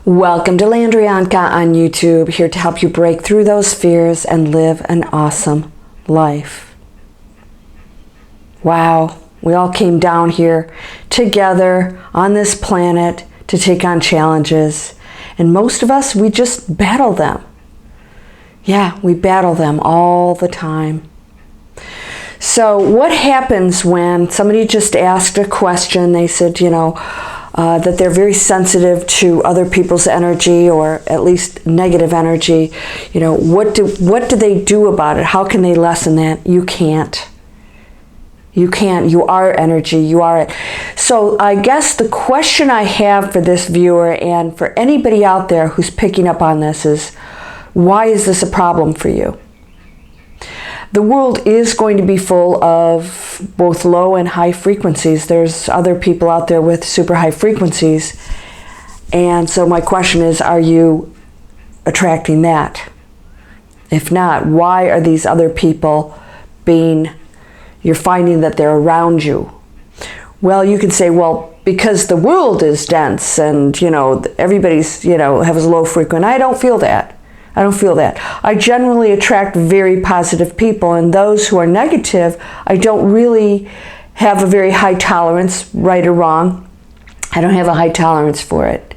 Welcome to Landria Onkka on YouTube, here to help you break through those fears and live an awesome life. Wow, we all came down here together on this planet to take on challenges, and most of us, we just battle them. Yeah, we battle them all the time. So what happens when somebody just asked a question? They said, that they're very sensitive to other people's energy, or at least negative energy. What do they do about it? How can they lessen that? You can't. You can't. You are energy. You are it. So I guess the question I have for this viewer and for anybody out there who's picking up on this is, why is this a problem for you? The world is going to be full of both low and high frequencies. There's other people out there with super high frequencies. And so my question is, are you attracting that? If not, why are these other people you're finding that they're around you? Well, you can say, well, because the world is dense and, everybody's, has low frequency. I don't feel that. I don't feel that. I generally attract very positive people, and those who are negative, I don't really have a very high tolerance, right or wrong. I don't have a high tolerance for it.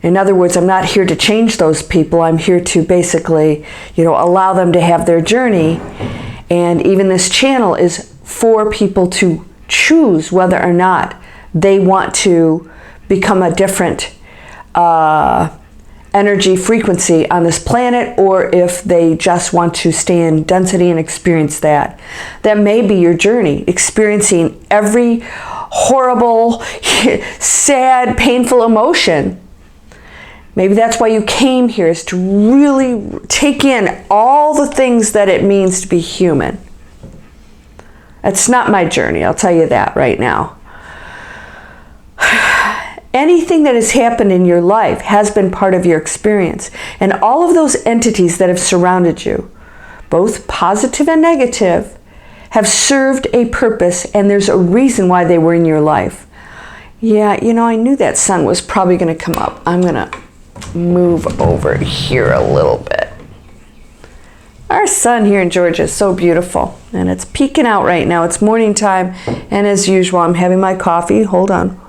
In other words, I'm not here to change those people. I'm here to basically, allow them to have their journey. And even this channel is for people to choose whether or not they want to become a different energy frequency on this planet, or if they just want to stay in density and experience that. That may be your journey, experiencing every horrible, sad, painful emotion. Maybe that's why you came here, is to really take in all the things that it means to be human. That's not my journey, I'll tell you that right now. Anything that has happened in your life has been part of your experience. And all of those entities that have surrounded you, both positive and negative, have served a purpose, and there's a reason why they were in your life. Yeah, I knew that sun was probably going to come up. I'm going to move over here a little bit. Our sun here in Georgia is so beautiful, and it's peeking out right now. It's morning time, and as usual, I'm having my coffee. Hold on.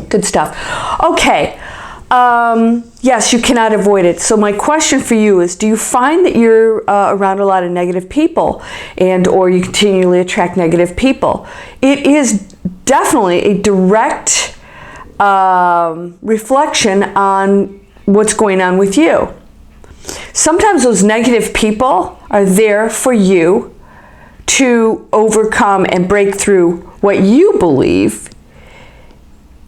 Good stuff. Okay. Yes, you cannot avoid it. So my question for you is, do you find that you're around a lot of negative people, or you continually attract negative people? It is definitely a direct reflection on what's going on with you. Sometimes those negative people are there for you to overcome and break through what you believe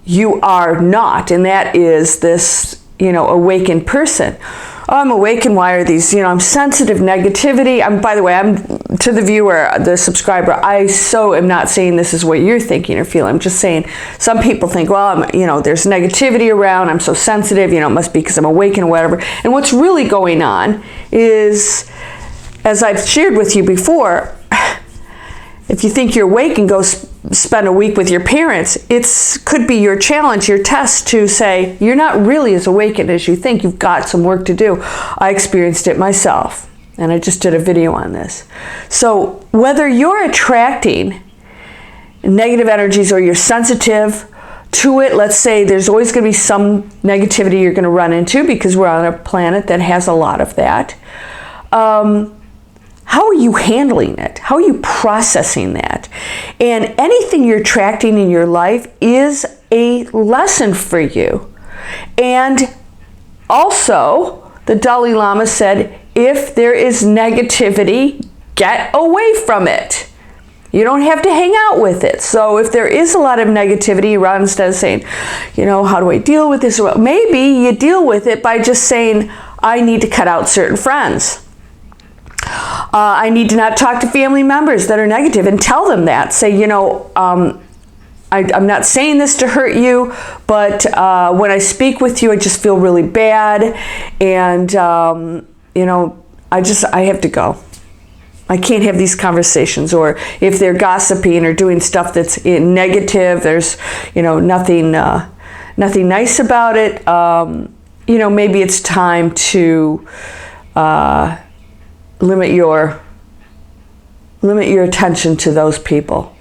you are not, and that is this, awakened person. Oh, I'm awakened. Why are these, I'm sensitive, negativity. By the way, I'm to the viewer, the subscriber, I so am not saying this is what you're thinking or feeling. I'm just saying some people think, well, there's negativity around. I'm so sensitive, it must be because I'm awakened or whatever. And what's really going on is, as I've shared with you before, if you think you're awake and go spend a week with your parents, it could be your challenge, your test to say, you're not really as awakened as you think. You've got some work to do. I experienced it myself, and I just did a video on this. So whether you're attracting negative energies or you're sensitive to it, let's say there's always going to be some negativity you're going to run into, because we're on a planet that has a lot of that. How are you handling it? How are you processing that? And anything you're attracting in your life is a lesson for you. And also, the Dalai Lama said, if there is negativity, get away from it. You don't have to hang out with it. So if there is a lot of negativity around, instead of saying, how do I deal with this? Maybe you deal with it by just saying, I need to cut out certain friends. I need to not talk to family members that are negative, and tell them that. Say, I'm not saying this to hurt you, but when I speak with you, I just feel really bad, and I have to go. I can't have these conversations. Or if they're gossiping or doing stuff that's negative, there's, nothing nice about it. Maybe it's time to limit your attention to those people.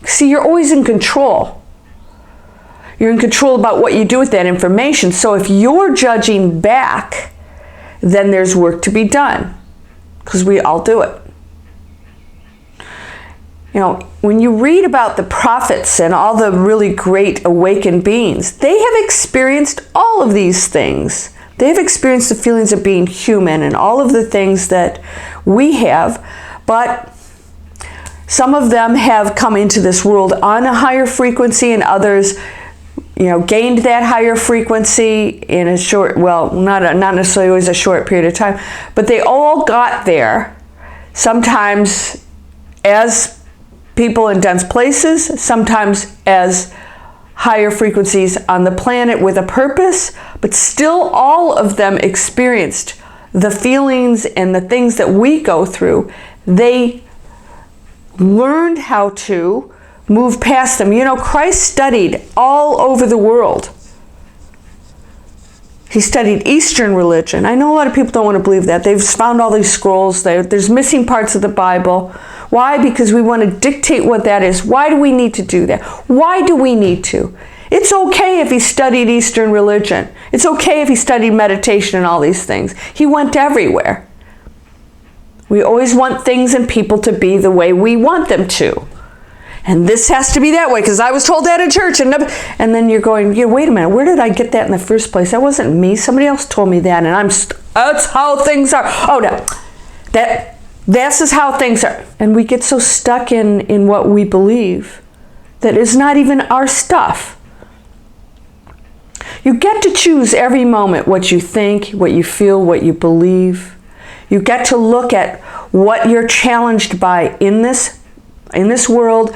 See, you're always in control. You're in control about what you do with that information. So if you're judging back, then there's work to be done, because we all do it. When you read about the prophets and all the really great awakened beings, they have experienced all of these things. They've experienced the feelings of being human and all of the things that we have, but some of them have come into this world on a higher frequency, and others, gained that higher frequency in a short, not necessarily always a short period of time, but they all got there, sometimes as people in dense places, sometimes as higher frequencies on the planet with a purpose, but still all of them experienced the feelings and the things that we go through. They learned how to move past them. Christ studied all over the world. He studied Eastern religion. I know a lot of people don't want to believe that. They've found all these scrolls. There's missing parts of the Bible. Why? Because we want to dictate what that is. Why do we need to do that? Why do we need to? It's okay if he studied Eastern religion. It's okay if he studied meditation and all these things. He went everywhere. We always want things and people to be the way we want them to. And this has to be that way because I was told that in church. And then you're going, wait a minute, where did I get that in the first place? That wasn't me. Somebody else told me that, and that's how things are. Oh, no, this is how things are. And we get so stuck in what we believe that is not even our stuff. You get to choose every moment what you think, what you feel, what you believe. You get to look at what you're challenged by in this world.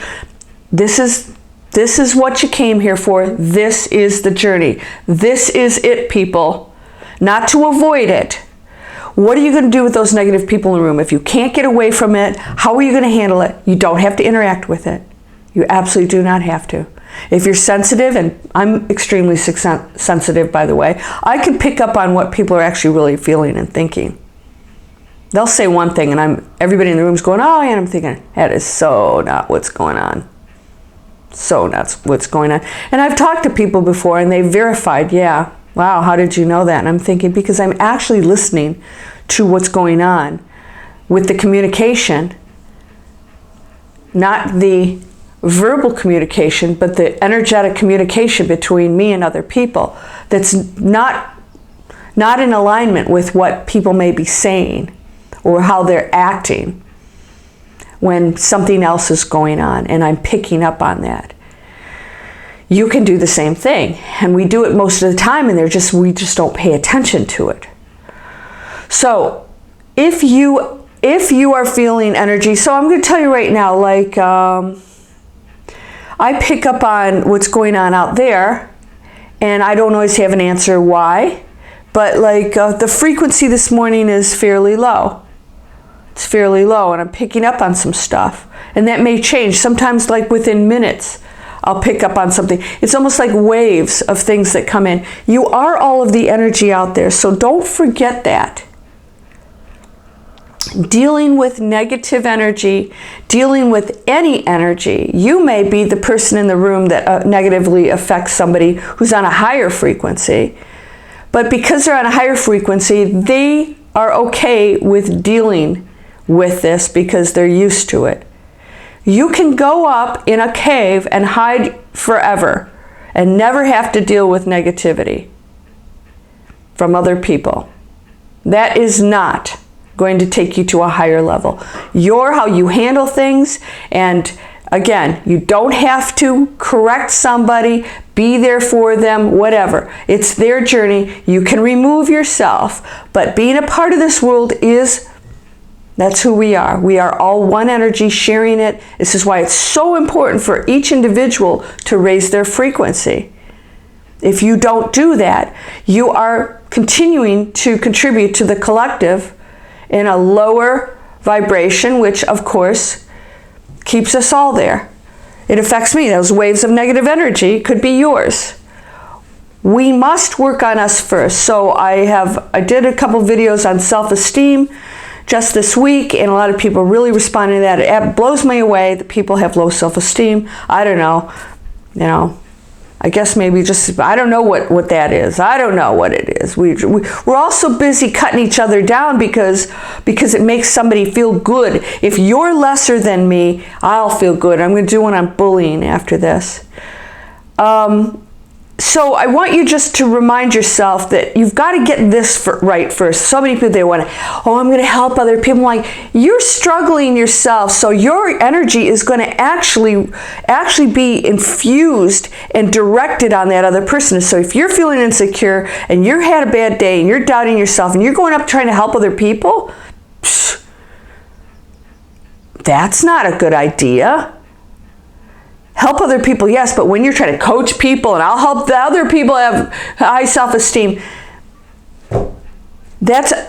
This is what you came here for. This is the journey. This is it, people. Not to avoid it. What are you going to do with those negative people in the room? If you can't get away from it, how are you going to handle it? You don't have to interact with it. You absolutely do not have to. If you're sensitive, and I'm extremely sensitive, by the way, I can pick up on what people are actually really feeling and thinking. They'll say one thing, and everybody in the room's going, oh, yeah, and I'm thinking, that is so not what's going on. So not what's going on. And I've talked to people before, and they verified, yeah, wow, how did you know that? And I'm thinking, because I'm actually listening to what's going on with the communication, not the verbal communication, but the energetic communication between me and other people that's not in alignment with what people may be saying or how they're acting when something else is going on, and I'm picking up on that. You can do the same thing, and we do it most of the time, and we just don't pay attention to it. So if you are feeling energy, so I'm going to tell you right now, like I pick up on what's going on out there, and I don't always have an answer why, but like the frequency this morning is fairly low. It's fairly low, and I'm picking up on some stuff, and that may change. Sometimes, like within minutes, I'll pick up on something. It's almost like waves of things that come in. You are all of the energy out there, so don't forget that. Dealing with negative energy, dealing with any energy, you may be the person in the room that negatively affects somebody who's on a higher frequency, but because they're on a higher frequency, they are okay with dealing with this because they're used to it. You can go up in a cave and hide forever and never have to deal with negativity from other people. That is not going to take you to a higher level. How you handle things, and again, you don't have to correct somebody, be there for them, whatever. It's their journey. You can remove yourself, but being a part of this world that's who we are. We are all one energy sharing it. This is why it's so important for each individual to raise their frequency. If you don't do that, you are continuing to contribute to the collective in a lower vibration, which of course keeps us all there. It affects me. Those waves of negative energy could be yours. We must work on us first. So I did a couple videos on self-esteem just this week, and a lot of people really responded to that. It blows me away that people have low self-esteem. I don't know, I guess maybe just, I don't know what that is. I don't know what it is. We're all so busy cutting each other down because it makes somebody feel good. If you're lesser than me, I'll feel good. I'm going to do one on bullying after this. So I want you just to remind yourself that you've got to get this right first. So many people, they want to, I'm going to help other people. I'm like, you're struggling yourself, so your energy is going to actually be infused and directed on that other person. So if you're feeling insecure and you had a bad day and you're doubting yourself and you're going up trying to help other people, that's not a good idea. Help other people, yes, but when you're trying to coach people and I'll help the other people have high self-esteem,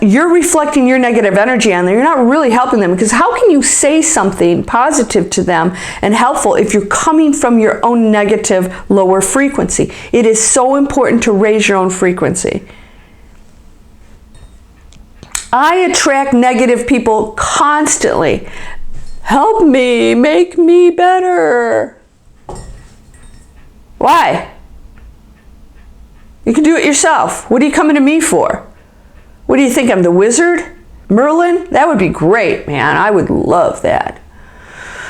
you're reflecting your negative energy on them. You're not really helping them, because how can you say something positive to them and helpful if you're coming from your own negative, lower frequency? It is so important to raise your own frequency. I attract negative people constantly. Help me, make me better. Why? You can do it yourself. What are you coming to me for? What do you think, I'm the wizard? Merlin? That would be great, man. I would love that.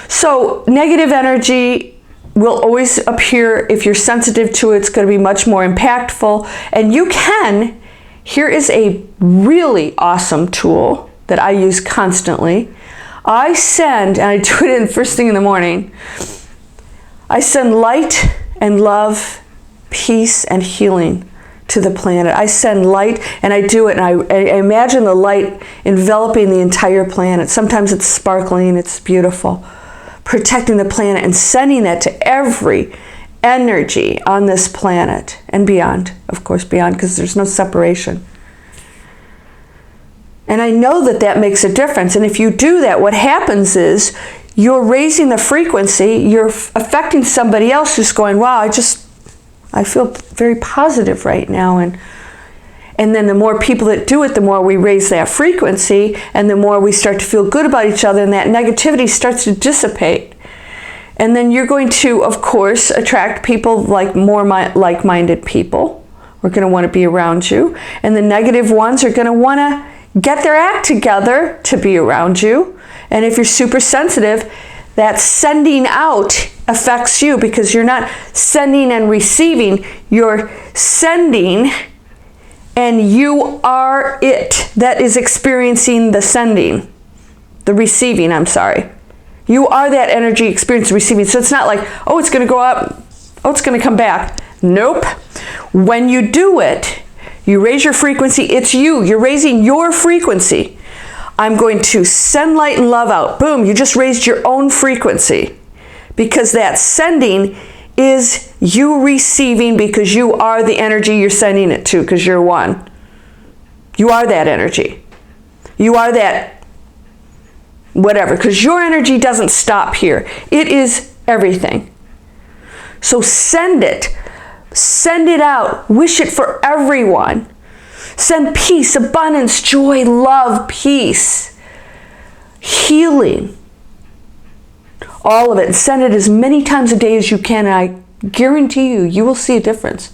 So negative energy will always appear. If you're sensitive to it, it's going to be much more impactful. And you can, here is a really awesome tool that I use constantly. I send, and I do it in first thing in the morning, I send light and love, peace and healing to the planet. I send light, and I do it, and I imagine the light enveloping the entire planet. Sometimes it's sparkling, it's beautiful. Protecting the planet and sending that to every energy on this planet and beyond, of course, beyond, because there's no separation. And I know that that makes a difference. And if you do that, what happens is you're raising the frequency, you're affecting somebody else who's going, wow, I feel very positive right now. And then the more people that do it, the more we raise that frequency, and the more we start to feel good about each other, and that negativity starts to dissipate. And then you're going to, of course, attract people like more like-minded people. We're going to want to be around you. And the negative ones are going to want to get their act together to be around you. And if you're super sensitive, that sending out affects you, because you're not sending and receiving, you're sending, and you are it that is experiencing the sending, the receiving, I'm sorry. You are that energy experiencing receiving. So it's not like, oh, it's going to go up, oh, it's going to come back. Nope. When you do it, you raise your frequency, it's you. You're raising your frequency. I'm going to send light and love out. Boom, you just raised your own frequency, because that sending is you receiving, because you are the energy you're sending it to, because you're one. You are that energy. You are that whatever, because your energy doesn't stop here. It is everything. So send it. Send it out. Wish it for everyone. Send peace, abundance, joy, love, peace, healing, all of it. And send it as many times a day as you can, and I guarantee you, you will see a difference.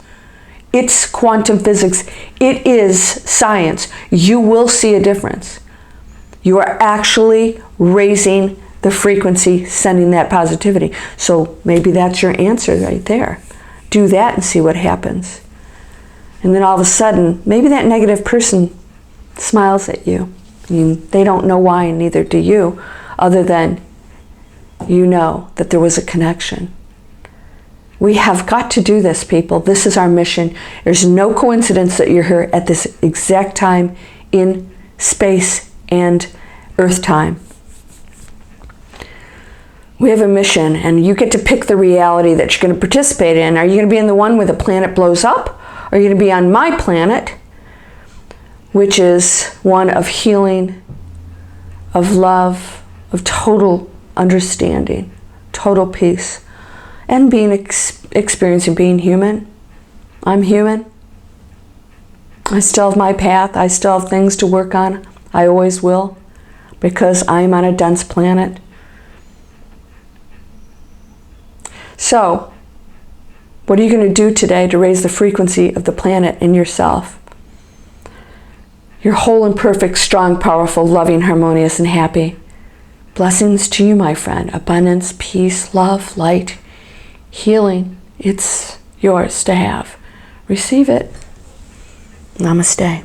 It's quantum physics. It is science. You will see a difference. You are actually raising the frequency, sending that positivity. So maybe that's your answer right there. Do that and see what happens. And then all of a sudden, maybe that negative person smiles at you. I mean, they don't know why, and neither do you, other than you know that there was a connection. We have got to do this, people. This is our mission. There's no coincidence that you're here at this exact time in space and Earth time. We have a mission, and you get to pick the reality that you're going to participate in. Are you going to be in the one where the planet blows up? Or are you going to be on my planet, which is one of healing, of love, of total understanding, total peace, and experiencing being human. I'm human. I still have my path. I still have things to work on. I always will, because I'm on a dense planet. So, what are you going to do today to raise the frequency of the planet in yourself? You're whole and perfect, strong, powerful, loving, harmonious, and happy. Blessings to you, my friend. Abundance, peace, love, light, healing. It's yours to have. Receive it. Namaste.